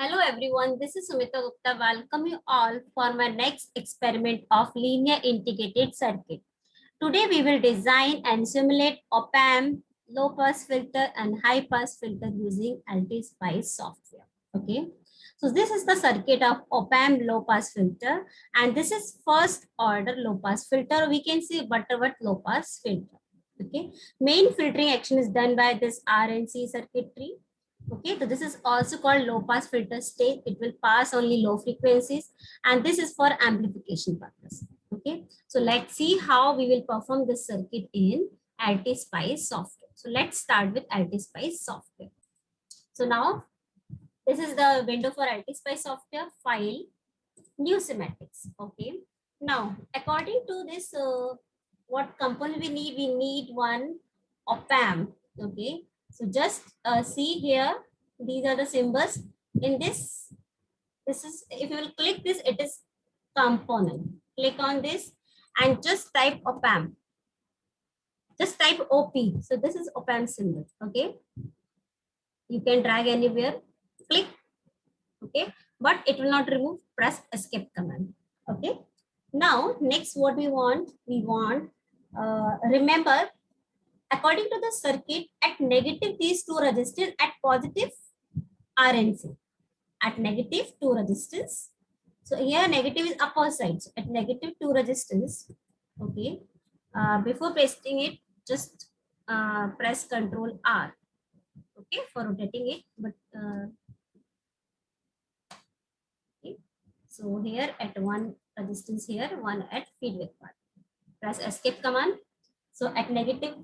Hello everyone, this is Sumita Gupta. Welcome you all for my next experiment of linear integrated circuit. Today we will design and simulate op-amp, low pass filter and high pass filter using LTSpice software. Okay, so this is the circuit of op-amp low pass filter, and this is first order low pass filter. We can see Butterworth low pass filter. Okay, main filtering action is done by this RNC circuitry. Okay, so this is also called low pass filter stage. It will pass only low frequencies, and this is for amplification purpose. Okay, so let's see how we will perform this circuit in LTSpice software. So let's start with LTSpice software. So now this is the window for LTSpice software. File, new schematics. Okay, now according to this, what component we need one op-amp. Okay, so just see here, these are the symbols in this. This is, if you will click this, it is component. Click on this and just type op-amp. Just type op. So this is op-amp symbol. Okay, you can drag anywhere, click. Okay, but it will not remove. Press escape command. Okay, now next what we want, remember, according to the circuit, at negative these two resistors, at positive RNC, at negative two resistors. So here negative is upper side. So at negative two resistors, okay, before pasting it, just press Control R, okay, for rotating it. But okay, so here at one resistance here, one at feedback part. Press escape command. So at negative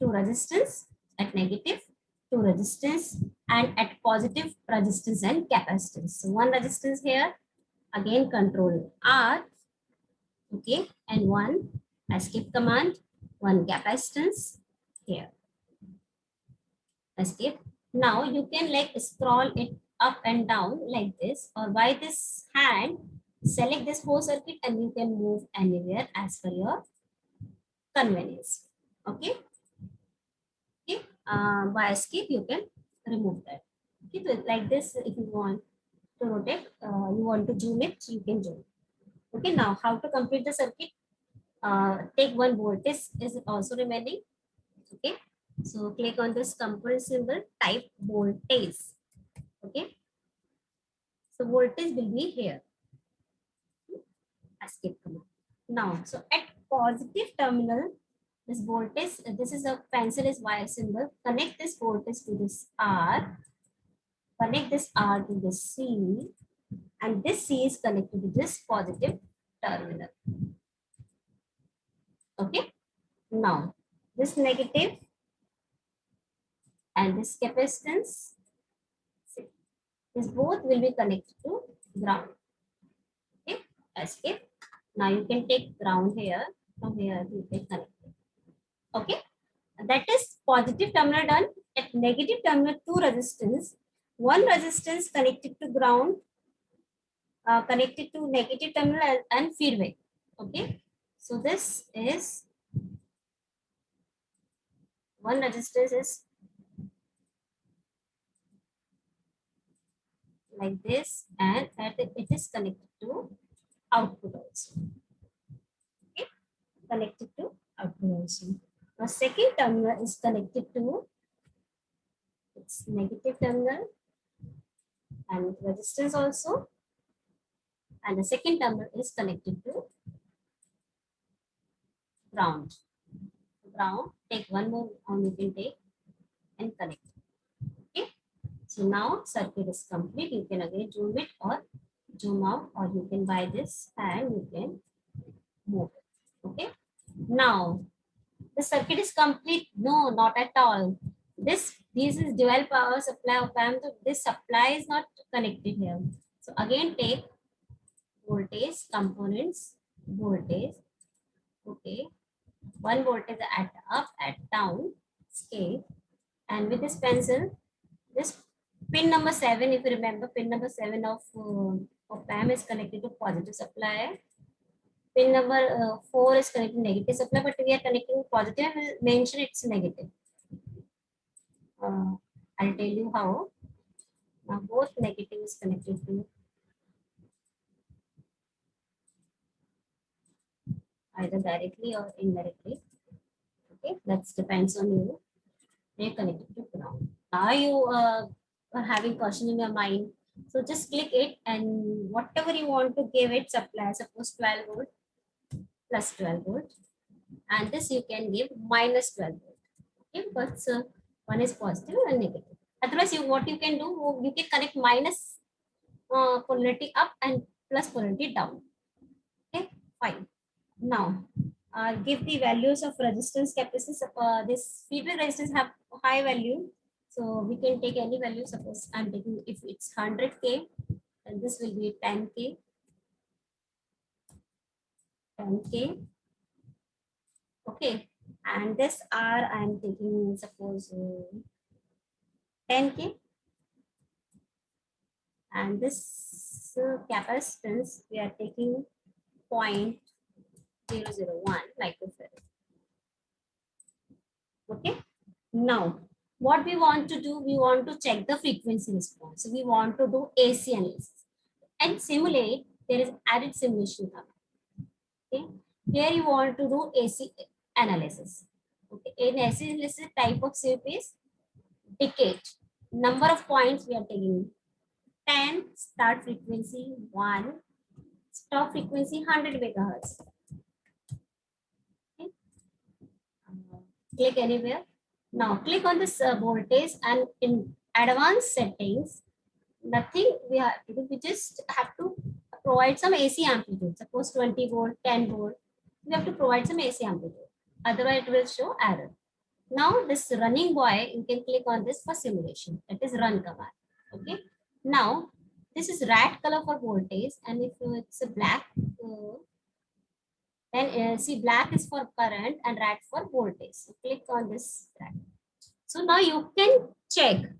two resistance, at negative two resistance, and at positive resistance and capacitance. So one resistance here, again Control R, okay, and one escape command, one capacitance here, escape. Now you can like scroll it up and down like this, or by this hand select this whole circuit and you can move anywhere as per your convenience. Okay, okay, by escape you can remove that. Okay, so like this, if you want to rotate, you want to zoom it, you can zoom. Okay, now how to complete the circuit? Take one voltage is also remaining. Okay, so click on this component symbol, type voltage. Okay, so voltage will be here, escape command. Now, so at positive terminal, this voltage, this is a pencil is Y symbol, connect this voltage to this R, connect this R to this C, and this C is connected to this positive terminal. Okay, now this negative and this capacitance, this both will be connected to ground. Okay, escape. Now you can take ground here, from here you can connect it. Okay, that is positive terminal done. At negative terminal, two resistance, one resistance connected to ground, connected to negative terminal and feedback. Okay, so this is one resistance is like this, and it is connected to output also. Okay, connected to output also. The second terminal is connected to its negative terminal and resistance also, and the second terminal is connected to ground. Ground, take one more you can take and connect. Okay, so now circuit is complete. You can again zoom it or zoom out, or you can buy this and you can move it. Okay, now the circuit is complete. No, not at all. This is dual power supply of amp. So this supply is not connected here. So again take voltage components, voltage. Okay, one voltage at up, at down, scale, and with this pencil, this pin number 7, if you remember, pin number 7 of PAM is connected to positive supply. Pin number 4 is connected to negative supply, but we are connecting positive. I will mention it's negative. I'll tell you how. Now both negative is connected to either directly or indirectly. Okay, that depends on you. They're connected to ground. Are you are having caution in your mind? So just click it and whatever you want to give it supply, suppose 12 volt plus 12 volt, and this you can give minus 12 volt. Okay, because one is positive and negative. Otherwise, you what you can do, you can connect minus polarity up and plus polarity down. Okay, fine. Now, give the values of resistance capacitance. This feedback resistance have high value. So we can take any value. Suppose I'm taking, if it's 100K, then this will be 10K, 10K. Okay. And this R I'm taking, suppose 10K. And this capacitance, we are taking 0.001 microfarad. Okay. Now, what we want to do, we want to check the frequency response. So we want to do AC analysis and simulate. There is added simulation. Okay. Here you want to do AC analysis. Okay. In AC analysis, type of SIP is decade. Number of points we are taking 10, start frequency 1, stop frequency 100 megahertz. Okay. Click anywhere. Now click on this voltage, and in advanced settings, nothing we have to do. We just have to provide some AC amplitude. Suppose 20 volt, 10 volt. We have to provide some AC amplitude. Otherwise, it will show error. Now this running boy, you can click on this for simulation. That is run command. Okay. Now this is red color for voltage, and if it's a black, then see black is for current and red for voltage. So click on this red. So now you can check.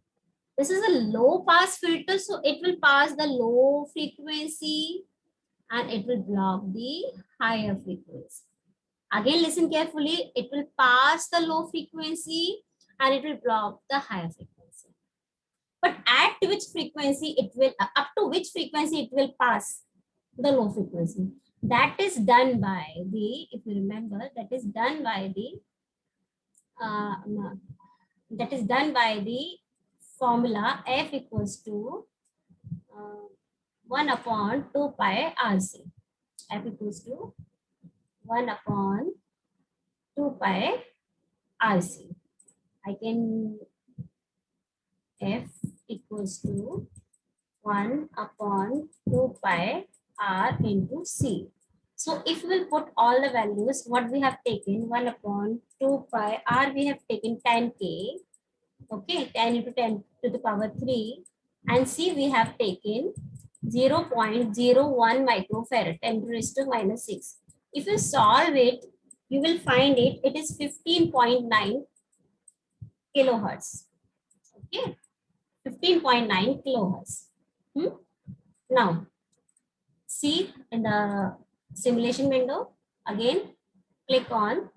This is a low pass filter, so it will pass the low frequency and it will block the higher frequency. Again, listen carefully. It will pass the low frequency and it will block the higher frequency. But at which frequency it will, up to which frequency it will pass the low frequency? That is done by the, if you remember, that is done by the formula F equals to 1 upon 2 pi RC. F equals to 1 upon 2 pi RC. I can F equals to 1 upon 2 pi R into C. So if we will put all the values, what we have taken, 1 upon 2 pi R, we have taken 10K. Okay, 10 into 10 to the power 3. And C, we have taken 0.01 microfarad, 10 raised to minus 6. If you solve it, you will find it is 15.9 kilohertz. Okay, 15.9 kilohertz. Now, see in the simulation window, again, click on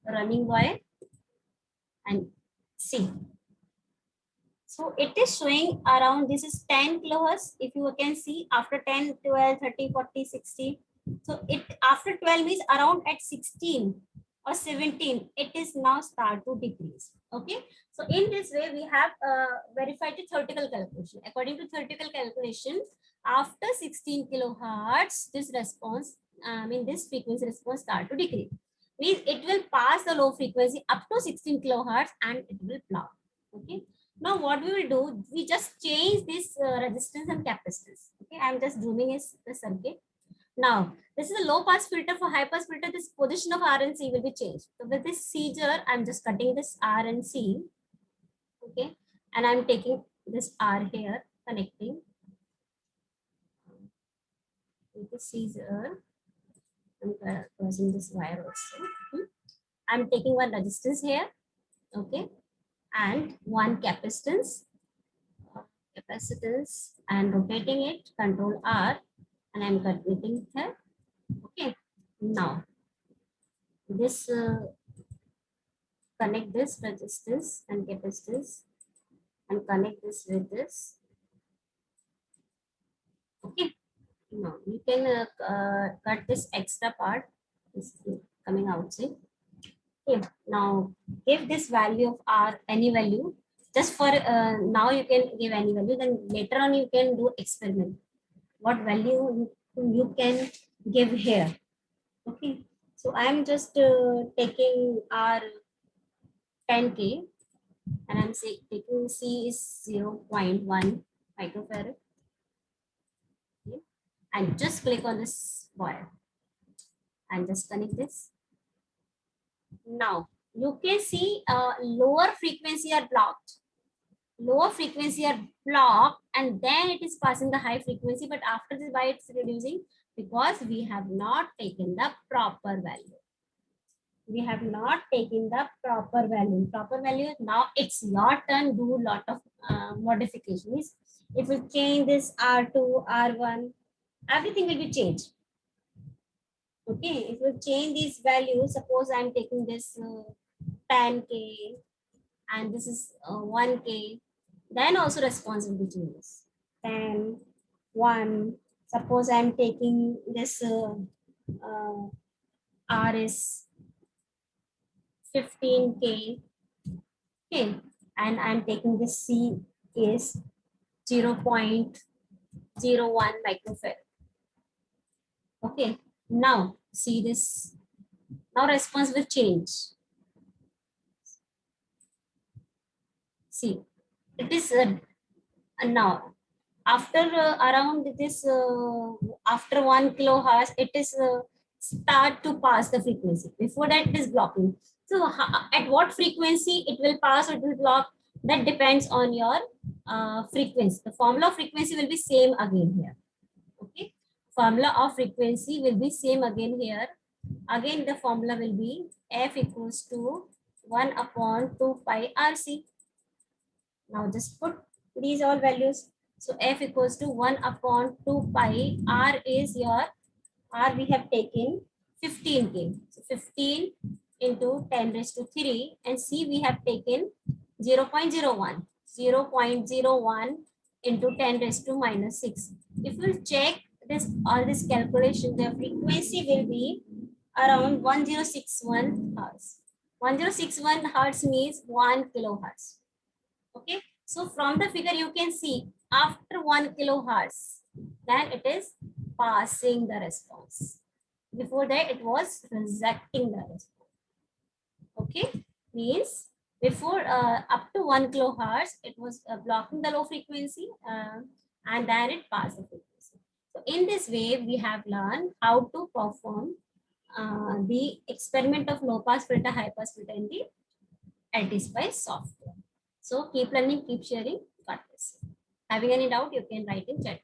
running boy and see. So it is showing around, this is 10 kilohertz. If you can see after 10, 12, 30, 40, 60. So it after 12 is around at 16 or 17. It is now start to decrease. Okay. So in this way, we have verified the theoretical calculation. According to theoretical calculation, after 16 kilohertz, this response, this frequency response start to decrease. Means it will pass the low frequency up to 16 kilohertz and it will block. Okay. Now what we will do, we just change this resistance and capacitance. Okay, I'm just zooming is the circuit. Now this is a low pass filter. For high pass filter, this position of R and C will be changed. So with this seizure, I'm just cutting this R and C. Okay, and I'm taking this R here, connecting with the seizure. I'm crossing this wire also. I'm taking one resistance here. Okay, and one capacitance and rotating it, control R, and I'm connecting here. Okay, now this connect this resistance and capacitance and connect this with this. Okay. Now you can cut this extra part. This is coming outside. Okay. Now give this value of r any value. Just for now you can give any value. Then later on you can do experiment. What value you can give here. Okay. So I'm just taking r 10K and I'm taking C is 0.1 microfarad. Okay. And just click on this wire and just connect this. Now you can see lower frequency are blocked. Lower frequency are blocked and then it is passing the high frequency, but after this why it's reducing? Because we have not taken the proper value. We have not taken the proper value. Proper value, now it's your turn, do lot of modifications. If we change this R2, R1, everything will be changed. Okay, if we change these values, suppose I'm taking this 10K and this is 1K, then also response will be changes. 10, 1, suppose I'm taking this R is 15K, okay, and I'm taking this C is 0.01 microfarad. Okay, now see this. Now response will change. See, it is now after around this after 1 kilohertz, it is start to pass the frequency. Before that, it is blocking. So at what frequency it will pass or it will block? That depends on your frequency. The formula of frequency will be same again here. Okay, formula of frequency will be same again here. Again, the formula will be F equals to 1 upon 2 pi RC. Now just put these all values. So F equals to 1 upon 2 pi. R is your, R we have taken 15K. So 15 into 10 raised to 3 and C we have taken 0.01. 0.01 into 10 raised to minus 6. If we check this all this calculation, the frequency will be around 1061 hertz. 1061 hertz means 1 kilohertz. Okay, so from the figure you can see after 1 kilohertz, then it is passing the response. Before that, it was rejecting the response. Okay, means before up to 1 kilohertz, it was blocking the low frequency and then it passed the frequency. So in this way, we have learned how to perform the experiment of low pass filter, high pass filter in the LTSpice software. So keep learning, keep sharing. God bless. Having any doubt, you can write in chat.